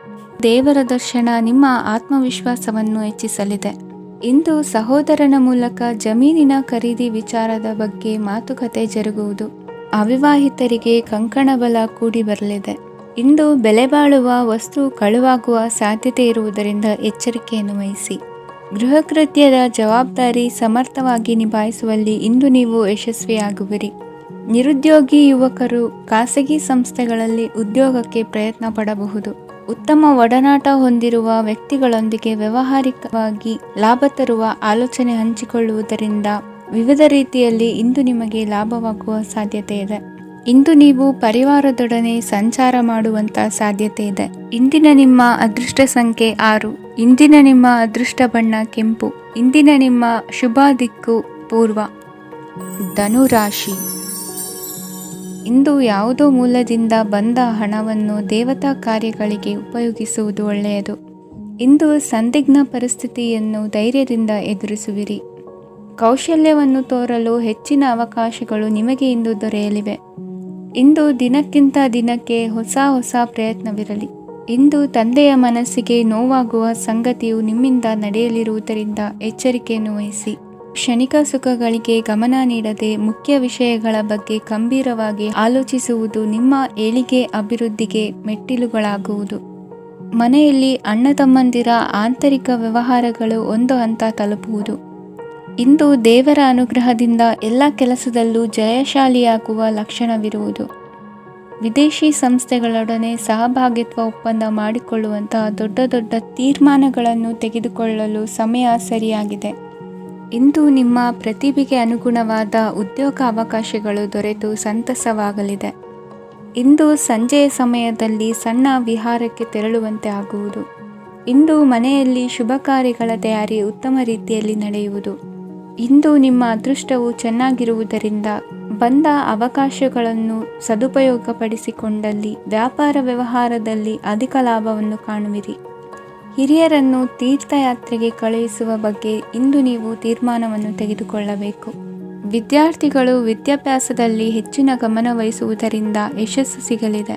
ದೇವರ ದರ್ಶನ ನಿಮ್ಮ ಆತ್ಮವಿಶ್ವಾಸವನ್ನು ಹೆಚ್ಚಿಸಲಿದೆ. ಇಂದು ಸಹೋದರನ ಮೂಲಕ ಜಮೀನಿನ ಖರೀದಿ ವಿಚಾರದ ಬಗ್ಗೆ ಮಾತುಕತೆ ಜರುಗುವುದು. ಅವಿವಾಹಿತರಿಗೆ ಕಂಕಣ ಬಲ ಕೂಡಿ ಬರಲಿದೆ. ಇಂದು ಬೆಲೆ ಬಾಳುವ ವಸ್ತು ಕಳುವಾಗುವ ಸಾಧ್ಯತೆ ಇರುವುದರಿಂದ ಎಚ್ಚರಿಕೆಯನ್ನು ವಹಿಸಿ. ಗೃಹ ಕೃತ್ಯದ ಜವಾಬ್ದಾರಿ ಸಮರ್ಥವಾಗಿ ನಿಭಾಯಿಸುವಲ್ಲಿ ಇಂದು ನೀವು ಯಶಸ್ವಿಯಾಗುವಿರಿ. ನಿರುದ್ಯೋಗಿ ಯುವಕರು ಖಾಸಗಿ ಸಂಸ್ಥೆಗಳಲ್ಲಿ ಉದ್ಯೋಗಕ್ಕೆ ಪ್ರಯತ್ನ ಪಡಬಹುದು. ಉತ್ತಮ ಒಡನಾಟ ಹೊಂದಿರುವ ವ್ಯಕ್ತಿಗಳೊಂದಿಗೆ ವ್ಯಾವಹಾರಿಕವಾಗಿ ಲಾಭ ತರುವ ಆಲೋಚನೆ ಹಂಚಿಕೊಳ್ಳುವುದರಿಂದ ವಿವಿಧ ರೀತಿಯಲ್ಲಿ ಇಂದು ನಿಮಗೆ ಲಾಭವಾಗುವ ಸಾಧ್ಯತೆ ಇದೆ. ಇಂದು ನೀವು ಪರಿವಾರದೊಡನೆ ಸಂಚಾರ ಮಾಡುವಂತ ಸಾಧ್ಯತೆ ಇದೆ. ಇಂದಿನ ನಿಮ್ಮ ಅದೃಷ್ಟ ಸಂಖ್ಯೆ 6. ಇಂದಿನ ನಿಮ್ಮ ಅದೃಷ್ಟ ಬಣ್ಣ ಕೆಂಪು. ಇಂದಿನ ನಿಮ್ಮ ಶುಭ ದಿಕ್ಕು ಪೂರ್ವ. ಧನುರಾಶಿ. ಇಂದು ಯಾವುದೋ ಮೂಲದಿಂದ ಬಂದ ಹಣವನ್ನು ದೇವತಾ ಕಾರ್ಯಗಳಿಗೆ ಉಪಯೋಗಿಸುವುದು ಒಳ್ಳೆಯದು. ಇಂದು ಸಂದಿಗ್ಧ ಪರಿಸ್ಥಿತಿಯನ್ನು ಧೈರ್ಯದಿಂದ ಎದುರಿಸುವಿರಿ. ಕೌಶಲ್ಯವನ್ನು ತೋರಲು ಹೆಚ್ಚಿನ ಅವಕಾಶಗಳು ನಿಮಗೆ ಇಂದು ದೊರೆಯಲಿವೆ. ಇಂದು ದಿನಕ್ಕಿಂತ ದಿನಕ್ಕೆ ಹೊಸ ಪ್ರಯತ್ನವಿರಲಿ. ಇಂದು ತಂದೆಯ ಮನಸ್ಸಿಗೆ ನೋವಾಗುವ ಸಂಗತಿಯು ನಿಮ್ಮಿಂದ ನಡೆಯಲಿರುವುದರಿಂದ ಎಚ್ಚರಿಕೆಯನ್ನು ವಹಿಸಿ. ಕ್ಷಣಿಕ ಸುಖಗಳಿಗೆ ಗಮನ ನೀಡದೆ ಮುಖ್ಯ ವಿಷಯಗಳ ಬಗ್ಗೆ ಗಂಭೀರವಾಗಿ ಆಲೋಚಿಸುವುದು ನಿಮ್ಮ ಏಳಿಗೆ ಅಭಿವೃದ್ಧಿಗೆ ಮೆಟ್ಟಿಲುಗಳಾಗುವುದು. ಮನೆಯಲ್ಲಿ ಅಣ್ಣ ತಮ್ಮಂದಿರ ಆಂತರಿಕ ವ್ಯವಹಾರಗಳು ಒಂದು ಹಂತ ತಲುಪುವುದು. ಇಂದು ದೇವರ ಅನುಗ್ರಹದಿಂದ ಎಲ್ಲ ಕೆಲಸದಲ್ಲೂ ಜಯಶಾಲಿಯಾಗುವ ಲಕ್ಷಣವಿರುವುದು. ವಿದೇಶಿ ಸಂಸ್ಥೆಗಳೊಡನೆ ಸಹಭಾಗಿತ್ವ ಒಪ್ಪಂದ ಮಾಡಿಕೊಳ್ಳುವಂತಹ ದೊಡ್ಡ ತೀರ್ಮಾನಗಳನ್ನು ತೆಗೆದುಕೊಳ್ಳಲು ಸಮಯ ಸರಿಯಾಗಿದೆ. ಇಂದು ನಿಮ್ಮ ಪ್ರತಿಭೆಗೆ ಅನುಗುಣವಾದ ಉದ್ಯೋಗ ಅವಕಾಶಗಳು ದೊರೆತು ಸಂತಸವಾಗಲಿದೆ. ಇಂದು ಸಂಜೆಯ ಸಮಯದಲ್ಲಿ ಸಣ್ಣ ವಿಹಾರಕ್ಕೆ ತೆರಳುವಂತೆ ಆಗುವುದು. ಇಂದು ಮನೆಯಲ್ಲಿ ಶುಭ ಕಾರ್ಯಗಳ ತಯಾರಿ ಉತ್ತಮ ರೀತಿಯಲ್ಲಿ ನಡೆಯುವುದು. ಇಂದು ನಿಮ್ಮ ಅದೃಷ್ಟವು ಚೆನ್ನಾಗಿರುವುದರಿಂದ ಬಂದ ಅವಕಾಶಗಳನ್ನು ಸದುಪಯೋಗಪಡಿಸಿಕೊಂಡಲ್ಲಿ ವ್ಯಾಪಾರ ವ್ಯವಹಾರದಲ್ಲಿ ಅಧಿಕ ಲಾಭವನ್ನು ಕಾಣುವಿರಿ. ಹಿರಿಯರನ್ನು ತೀರ್ಥಯಾತ್ರೆಗೆ ಕಳುಹಿಸುವ ಬಗ್ಗೆ ಇಂದು ನೀವು ತೀರ್ಮಾನವನ್ನು ತೆಗೆದುಕೊಳ್ಳಬೇಕು. ವಿದ್ಯಾರ್ಥಿಗಳು ವಿದ್ಯಾಭ್ಯಾಸದಲ್ಲಿ ಹೆಚ್ಚಿನ ಗಮನ ವಹಿಸುವುದರಿಂದ ಯಶಸ್ಸು ಸಿಗಲಿದೆ.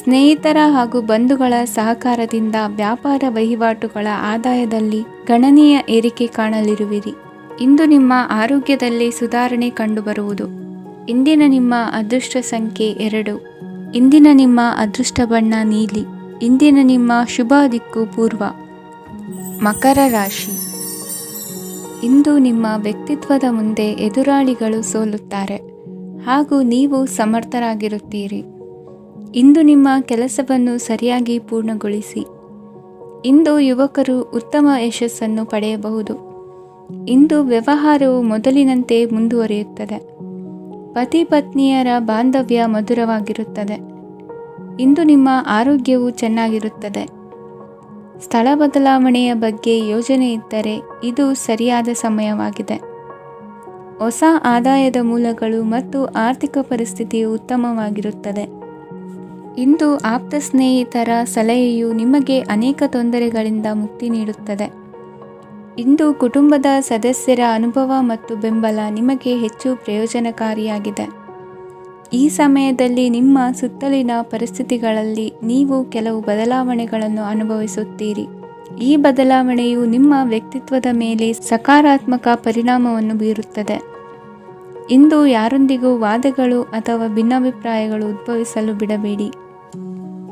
ಸ್ನೇಹಿತರ ಹಾಗೂ ಬಂಧುಗಳ ಸಹಕಾರದಿಂದ ವ್ಯಾಪಾರ ವಹಿವಾಟುಗಳ ಆದಾಯದಲ್ಲಿ ಗಣನೀಯ ಏರಿಕೆ ಕಾಣಲಿರುವಿರಿ. ಇಂದು ನಿಮ್ಮ ಆರೋಗ್ಯದಲ್ಲಿ ಸುಧಾರಣೆ ಕಂಡುಬರುವುದು. ಇಂದಿನ ನಿಮ್ಮ ಅದೃಷ್ಟ ಸಂಖ್ಯೆ 2. ಇಂದಿನ ನಿಮ್ಮ ಅದೃಷ್ಟ ಬಣ್ಣ ನೀಲಿ. ಇಂದಿನ ನಿಮ್ಮ ಶುಭ ದಿಕ್ಕು ಪೂರ್ವ. ಮಕರ ರಾಶಿ. ಇಂದು ನಿಮ್ಮ ವ್ಯಕ್ತಿತ್ವದ ಮುಂದೆ ಎದುರಾಳಿಗಳು ಸೋಲುತ್ತಾರೆ ಹಾಗೂ ನೀವು ಸಮರ್ಥರಾಗಿರುತ್ತೀರಿ. ಇಂದು ನಿಮ್ಮ ಕೆಲಸವನ್ನು ಸರಿಯಾಗಿ ಪೂರ್ಣಗೊಳಿಸಿ. ಇಂದು ಯುವಕರು ಉತ್ತಮ ಯಶಸ್ಸನ್ನು ಪಡೆಯಬಹುದು. ಇಂದು ವ್ಯವಹಾರವು ಮೊದಲಿನಂತೆ ಮುಂದುವರಿಯುತ್ತದೆ. ಪತಿ ಪತ್ನಿಯರ ಬಾಂಧವ್ಯ ಮಧುರವಾಗಿರುತ್ತದೆ. ಇಂದು ನಿಮ್ಮ ಆರೋಗ್ಯವು ಚೆನ್ನಾಗಿರುತ್ತದೆ. ಸ್ಥಳ ಬದಲಾವಣೆಯ ಬಗ್ಗೆ ಯೋಜನೆ ಇದ್ದರೆ ಇದು ಸರಿಯಾದ ಸಮಯವಾಗಿದೆ. ಹೊಸ ಆದಾಯದ ಮೂಲಗಳು ಮತ್ತು ಆರ್ಥಿಕ ಪರಿಸ್ಥಿತಿಯು ಉತ್ತಮವಾಗಿರುತ್ತದೆ. ಇಂದು ಆಪ್ತ ಸ್ನೇಹಿತರ ಸಲಹೆಯು ನಿಮಗೆ ಅನೇಕ ತೊಂದರೆಗಳಿಂದ ಮುಕ್ತಿ ನೀಡುತ್ತದೆ. ಇಂದು ಕುಟುಂಬದ ಸದಸ್ಯರ ಅನುಭವ ಮತ್ತು ಬೆಂಬಲ ನಿಮಗೆ ಹೆಚ್ಚು ಪ್ರಯೋಜನಕಾರಿಯಾಗಿದೆ. ಈ ಸಮಯದಲ್ಲಿ ನಿಮ್ಮ ಸುತ್ತಲಿನ ಪರಿಸ್ಥಿತಿಗಳಲ್ಲಿ ನೀವು ಕೆಲವು ಬದಲಾವಣೆಗಳನ್ನು ಅನುಭವಿಸುತ್ತೀರಿ. ಈ ಬದಲಾವಣೆಯು ನಿಮ್ಮ ವ್ಯಕ್ತಿತ್ವದ ಮೇಲೆ ಸಕಾರಾತ್ಮಕ ಪರಿಣಾಮವನ್ನು ಬೀರುತ್ತದೆ. ಇಂದು ಯಾರೊಂದಿಗೂ ವಾದಗಳು ಅಥವಾ ಭಿನ್ನಾಭಿಪ್ರಾಯಗಳು ಉದ್ಭವಿಸಲು ಬಿಡಬೇಡಿ.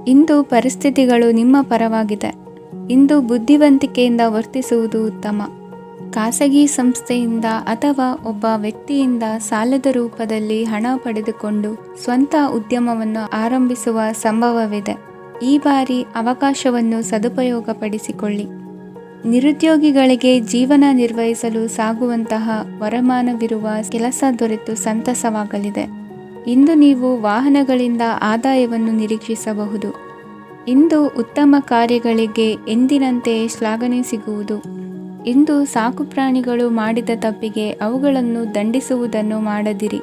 ಇಂದು ಪರಿಸ್ಥಿತಿಗಳು ನಿಮ್ಮ ಪರವಾಗಿದೆ. ಇಂದು ಬುದ್ಧಿವಂತಿಕೆಯಿಂದ ವರ್ತಿಸುವುದು ಉತ್ತಮ. ಖಾಸಗಿ ಸಂಸ್ಥೆಯಿಂದ ಅಥವಾ ಒಬ್ಬ ವ್ಯಕ್ತಿಯಿಂದ ಸಾಲದ ರೂಪದಲ್ಲಿ ಹಣ ಪಡೆದುಕೊಂಡು ಸ್ವಂತ ಉದ್ಯಮವನ್ನು ಆರಂಭಿಸುವ ಸಂಭವವಿದೆ. ಈ ಬಾರಿ ಅವಕಾಶವನ್ನು ಸದುಪಯೋಗಪಡಿಸಿಕೊಳ್ಳಿ. ನಿರುದ್ಯೋಗಿಗಳಿಗೆ ಜೀವನ ನಿರ್ವಹಿಸಲು ಸಾಗುವಂತಹ ವರಮಾನವಿರುವ ಕೆಲಸ ದೊರೆತು ಸಂತಸವಾಗಲಿದೆ. ಇಂದು ನೀವು ವಾಹನಗಳಿಂದ ಆದಾಯವನ್ನು ನಿರೀಕ್ಷಿಸಬಹುದು. ಇಂದು ಉತ್ತಮ ಕಾರ್ಯಗಳಿಗೆ ಎಂದಿನಂತೆ ಶ್ಲಾಘನೆ ಸಿಗುವುದು. ಇಂದು ಸಾಕು ಪ್ರಾಣಿಗಳು ಮಾಡಿದ ತಪ್ಪಿಗೆ ಅವುಗಳನ್ನು ದಂಡಿಸುವುದನ್ನು ಮಾಡದಿರಿ.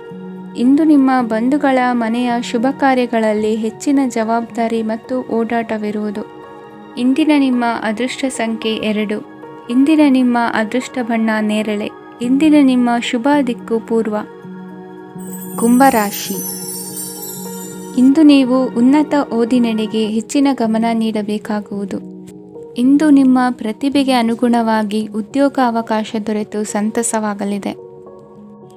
ಇಂದು ನಿಮ್ಮ ಬಂಧುಗಳ ಮನೆಯ ಶುಭ ಕಾರ್ಯಗಳಲ್ಲಿ ಹೆಚ್ಚಿನ ಜವಾಬ್ದಾರಿ ಮತ್ತು ಓಡಾಟವಿರುವುದು. ಇಂದಿನ ನಿಮ್ಮ ಅದೃಷ್ಟ ಸಂಖ್ಯೆ 2. ಇಂದಿನ ನಿಮ್ಮ ಅದೃಷ್ಟ ಬಣ್ಣ ನೇರಳೆ. ಇಂದಿನ ನಿಮ್ಮ ಶುಭ ದಿಕ್ಕು ಪೂರ್ವ. ಕುಂಭರಾಶಿ. ಇಂದು ನೀವು ಉನ್ನತ ಓದಿನೆಡೆಗೆ ಹೆಚ್ಚಿನ ಗಮನ ನೀಡಬೇಕಾಗುವುದು. ಇಂದು ನಿಮ್ಮ ಪ್ರತಿಭೆಗೆ ಅನುಗುಣವಾಗಿ ಉದ್ಯೋಗ ಅವಕಾಶ ದೊರೆತು ಸಂತಸವಾಗಲಿದೆ.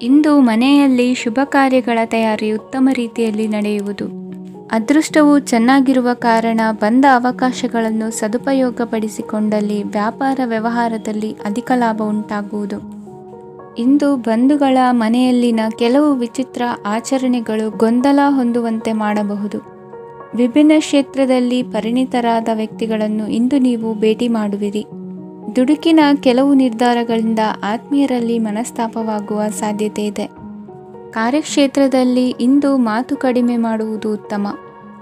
ಇಂದು ಮನೆಯಲ್ಲಿ ಶುಭ ಕಾರ್ಯಗಳ ತಯಾರಿ ಉತ್ತಮ ರೀತಿಯಲ್ಲಿ ನಡೆಯುವುದು. ಅದೃಷ್ಟವು ಚೆನ್ನಾಗಿರುವ ಕಾರಣ ಬಂದ ಅವಕಾಶಗಳನ್ನು ಸದುಪಯೋಗಪಡಿಸಿಕೊಂಡಲ್ಲಿ ವ್ಯಾಪಾರ ವ್ಯವಹಾರದಲ್ಲಿ ಅಧಿಕ ಲಾಭ ಉಂಟಾಗುವುದು. ಇಂದು ಬಂಧುಗಳ ಮನೆಯಲ್ಲಿನ ಕೆಲವು ವಿಚಿತ್ರ ಆಚರಣೆಗಳು ಗೊಂದಲ ಹೊಂದುವಂತೆ ಮಾಡಬಹುದು. ವಿಭಿನ್ನ ಕ್ಷೇತ್ರದಲ್ಲಿ ಪರಿಣಿತರಾದ ವ್ಯಕ್ತಿಗಳನ್ನು ಇಂದು ನೀವು ಭೇಟಿ ಮಾಡುವಿರಿ. ದುಡುಕಿನ ಕೆಲವು ನಿರ್ಧಾರಗಳಿಂದ ಆತ್ಮೀಯರಲ್ಲಿ ಮನಸ್ತಾಪವಾಗುವ ಸಾಧ್ಯತೆ ಇದೆ. ಕಾರ್ಯಕ್ಷೇತ್ರದಲ್ಲಿ ಇಂದು ಮಾತು ಕಡಿಮೆ ಮಾಡುವುದು ಉತ್ತಮ.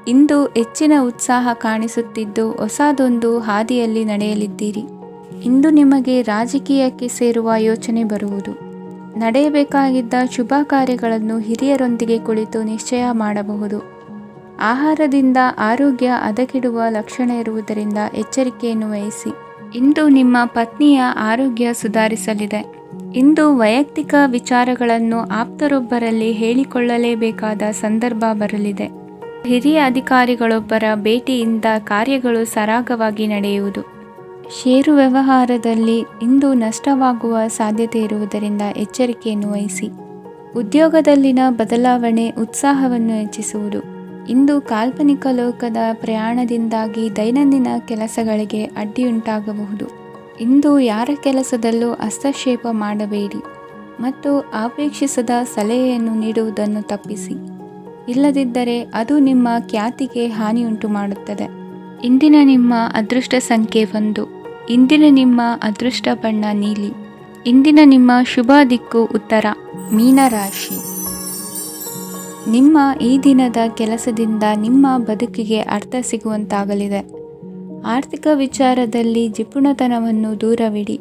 ಇಂದು ಹೆಚ್ಚಿನ ಉತ್ಸಾಹ ಕಾಣಿಸುತ್ತಿದ್ದು ಹೊಸದೊಂದು ಹಾದಿಯಲ್ಲಿ ನಡೆಯಲಿದ್ದೀರಿ. ಇಂದು ನಿಮಗೆ ರಾಜಕೀಯಕ್ಕೆ ಸೇರುವ ಯೋಚನೆ ಬರುವುದು. ನಡೆಯಬೇಕಾಗಿದ್ದ ಶುಭ ಕಾರ್ಯಗಳನ್ನು ಹಿರಿಯರೊಂದಿಗೆ ಕುಳಿತು ನಿಶ್ಚಯ ಮಾಡಬಹುದು. ಆಹಾರದಿಂದ ಆರೋಗ್ಯ ಹದಗೆಡುವ ಲಕ್ಷಣ ಇರುವುದರಿಂದ ಎಚ್ಚರಿಕೆಯನ್ನು ವಹಿಸಿ. ಇಂದು ನಿಮ್ಮ ಪತ್ನಿಯ ಆರೋಗ್ಯ ಸುಧಾರಿಸಲಿದೆ. ಇಂದು ವೈಯಕ್ತಿಕ ವಿಚಾರಗಳನ್ನು ಆಪ್ತರೊಬ್ಬರಲ್ಲಿ ಹೇಳಿಕೊಳ್ಳಲೇಬೇಕಾದ ಸಂದರ್ಭ ಬರಲಿದೆ. ಹಿರಿಯ ಅಧಿಕಾರಿಗಳೊಬ್ಬರ ಭೇಟಿಯಿಂದ ಕಾರ್ಯಗಳು ಸರಾಗವಾಗಿ ನಡೆಯುವುದು. ಷೇರು ವ್ಯವಹಾರದಲ್ಲಿ ಇಂದು ನಷ್ಟವಾಗುವ ಸಾಧ್ಯತೆ ಇರುವುದರಿಂದ ಎಚ್ಚರಿಕೆಯನ್ನು ವಹಿಸಿ. ಉದ್ಯೋಗದಲ್ಲಿನ ಬದಲಾವಣೆ ಉತ್ಸಾಹವನ್ನು ಹೆಚ್ಚಿಸುವುದು. ಇಂದು ಕಾಲ್ಪನಿಕ ಲೋಕದ ಪ್ರಯಾಣದಿಂದಾಗಿ ದೈನಂದಿನ ಕೆಲಸಗಳಿಗೆ ಅಡ್ಡಿಯುಂಟಾಗಬಹುದು. ಇಂದು ಯಾರ ಕೆಲಸದಲ್ಲೂ ಹಸ್ತಕ್ಷೇಪ ಮಾಡಬೇಡಿ ಮತ್ತು ಅಪೇಕ್ಷಿಸದ ಸಲಹೆಯನ್ನು ನೀಡುವುದನ್ನು ತಪ್ಪಿಸಿ. ಇಲ್ಲದಿದ್ದರೆ ಅದು ನಿಮ್ಮ ಖ್ಯಾತಿಗೆ ಹಾನಿಯುಂಟು ಮಾಡುತ್ತದೆ. ಇಂದಿನ ನಿಮ್ಮ ಅದೃಷ್ಟ ಸಂಖ್ಯೆ 1. ಇಂದಿನ ನಿಮ್ಮ ಅದೃಷ್ಟ ಬಣ್ಣ ನೀಲಿ. ಇಂದಿನ ನಿಮ್ಮ ಶುಭ ದಿಕ್ಕು ಉತ್ತರ. ಮೀನರಾಶಿ. ನಿಮ್ಮ ಈ ದಿನದ ಕೆಲಸದಿಂದ ನಿಮ್ಮ ಬದುಕಿಗೆ ಅರ್ಥ ಸಿಗುವಂತಾಗಲಿದೆ. ಆರ್ಥಿಕ ವಿಚಾರದಲ್ಲಿ ಜಿಪುಣತನವನ್ನು ದೂರವಿಡಿ.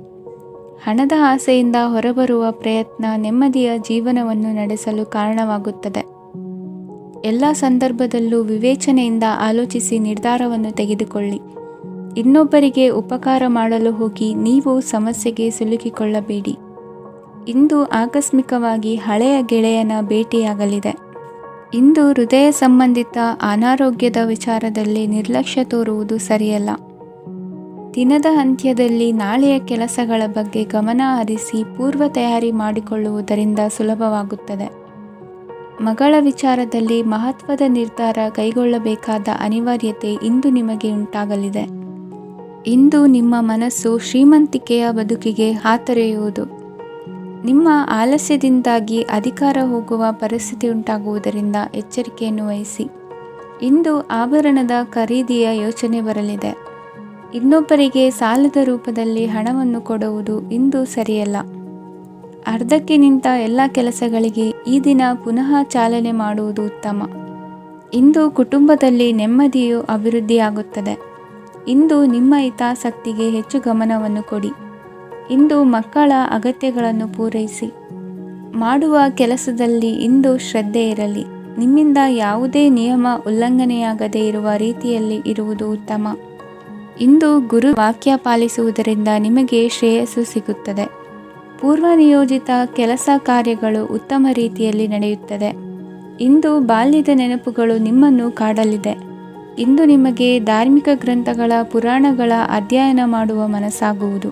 ಹಣದ ಆಸೆಯಿಂದ ಹೊರಬರುವ ಪ್ರಯತ್ನ ನೆಮ್ಮದಿಯ ಜೀವನವನ್ನು ನಡೆಸಲು ಕಾರಣವಾಗುತ್ತದೆ. ಎಲ್ಲ ಸಂದರ್ಭದಲ್ಲೂ ವಿವೇಚನೆಯಿಂದ ಆಲೋಚಿಸಿ ನಿರ್ಧಾರವನ್ನು ತೆಗೆದುಕೊಳ್ಳಿ. ಇನ್ನೊಬ್ಬರಿಗೆ ಉಪಕಾರ ಮಾಡಲು ಹೋಗಿ ನೀವು ಸಮಸ್ಯೆಗೆ ಸಿಲುಕಿಕೊಳ್ಳಬೇಡಿ. ಇಂದು ಆಕಸ್ಮಿಕವಾಗಿ ಹಳೆಯ ಗೆಳೆಯನ ಭೇಟಿಯಾಗಲಿದೆ. ಇಂದು ಹೃದಯ ಸಂಬಂಧಿತ ಅನಾರೋಗ್ಯದ ವಿಚಾರದಲ್ಲಿ ನಿರ್ಲಕ್ಷ್ಯ ತೋರುವುದು ಸರಿಯಲ್ಲ. ದಿನದ ಅಂತ್ಯದಲ್ಲಿ ನಾಳೆಯ ಕೆಲಸಗಳ ಬಗ್ಗೆ ಗಮನ ಹರಿಸಿ ಪೂರ್ವ ತಯಾರಿ ಮಾಡಿಕೊಳ್ಳುವುದರಿಂದ ಸುಲಭವಾಗುತ್ತದೆ. ಮಗಳ ವಿಚಾರದಲ್ಲಿ ಮಹತ್ವದ ನಿರ್ಧಾರ ಕೈಗೊಳ್ಳಬೇಕಾದ ಅನಿವಾರ್ಯತೆ ಇಂದು ನಿಮಗೆ ಉಂಟಾಗಲಿದೆ. ಇಂದು ನಿಮ್ಮ ಮನಸ್ಸು ಶ್ರೀಮಂತಿಕೆಯ ಬದುಕಿಗೆ ಹಾತೊರೆಯುವುದು. ನಿಮ್ಮ ಆಲಸ್ಯದಿಂದಾಗಿ ಅಧಿಕಾರ ಹೋಗುವ ಪರಿಸ್ಥಿತಿ ಉಂಟಾಗುವುದರಿಂದ ಎಚ್ಚರಿಕೆಯನ್ನು ವಹಿಸಿ. ಇಂದು ಆಭರಣದ ಖರೀದಿಯ ಯೋಚನೆ ಬರಲಿದೆ. ಇನ್ನೊಬ್ಬರಿಗೆ ಸಾಲದ ರೂಪದಲ್ಲಿ ಹಣವನ್ನು ಕೊಡುವುದು ಇಂದು ಸರಿಯಲ್ಲ. ಅರ್ಧಕ್ಕೆ ನಿಂತ ಎಲ್ಲ ಕೆಲಸಗಳಿಗೆ ಈ ದಿನ ಪುನಃ ಚಾಲನೆ ಮಾಡುವುದು ಉತ್ತಮ. ಇಂದು ಕುಟುಂಬದಲ್ಲಿ ನೆಮ್ಮದಿಯು ಅಭಿವೃದ್ಧಿಯಾಗುತ್ತದೆ. ಇಂದು ನಿಮ್ಮ ಹಿತಾಸಕ್ತಿಗೆ ಹೆಚ್ಚು ಗಮನವನ್ನು ಕೊಡಿ. ಇಂದು ಮಕ್ಕಳ ಅಗತ್ಯಗಳನ್ನು ಪೂರೈಸಿ. ಮಾಡುವ ಕೆಲಸದಲ್ಲಿ ಇಂದು ಶ್ರದ್ಧೆ ಇರಲಿ. ನಿಮ್ಮಿಂದ ಯಾವುದೇ ನಿಯಮ ಉಲ್ಲಂಘನೆಯಾಗದೇ ಇರುವ ರೀತಿಯಲ್ಲಿ ಇರುವುದು ಉತ್ತಮ. ಇಂದು ಗುರು ವಾಕ್ಯ ಪಾಲಿಸುವುದರಿಂದ ನಿಮಗೆ ಶ್ರೇಯಸ್ಸು ಸಿಗುತ್ತದೆ. ಪೂರ್ವ ನಿಯೋಜಿತ ಕೆಲಸ ಕಾರ್ಯಗಳು ಉತ್ತಮ ರೀತಿಯಲ್ಲಿ ನಡೆಯುತ್ತದೆ. ಇಂದು ಬಾಲ್ಯದ ನೆನಪುಗಳು ನಿಮ್ಮನ್ನು ಕಾಡಲಿದೆ. ಇಂದು ನಿಮಗೆ ಧಾರ್ಮಿಕ ಗ್ರಂಥಗಳ ಪುರಾಣಗಳ ಅಧ್ಯಯನ ಮಾಡುವ ಮನಸ್ಸಾಗುವುದು.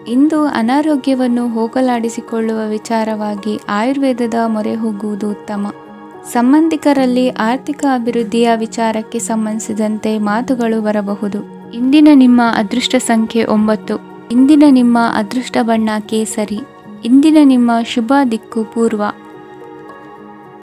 ಇಂದು ಅನಾರೋಗ್ಯವನ್ನು ಹೋಗಲಾಡಿಸಿಕೊಳ್ಳುವ ವಿಚಾರವಾಗಿ ಆಯುರ್ವೇದದ ಮೊರೆ ಹೋಗುವುದು ಉತ್ತಮ. ಸಂಬಂಧಿಕರಲ್ಲಿ ಆರ್ಥಿಕ ಅಭಿವೃದ್ಧಿಯ ವಿಚಾರಕ್ಕೆ ಸಂಬಂಧಿಸಿದಂತೆ ಮಾತುಗಳು ಬರಬಹುದು. ಇಂದಿನ ನಿಮ್ಮ ಅದೃಷ್ಟ ಸಂಖ್ಯೆ 9. ಇಂದಿನ ನಿಮ್ಮ ಅದೃಷ್ಟ ಬಣ್ಣ ಕೇಸರಿ. ಇಂದಿನ ನಿಮ್ಮ ಶುಭ ದಿಕ್ಕು ಪೂರ್ವ.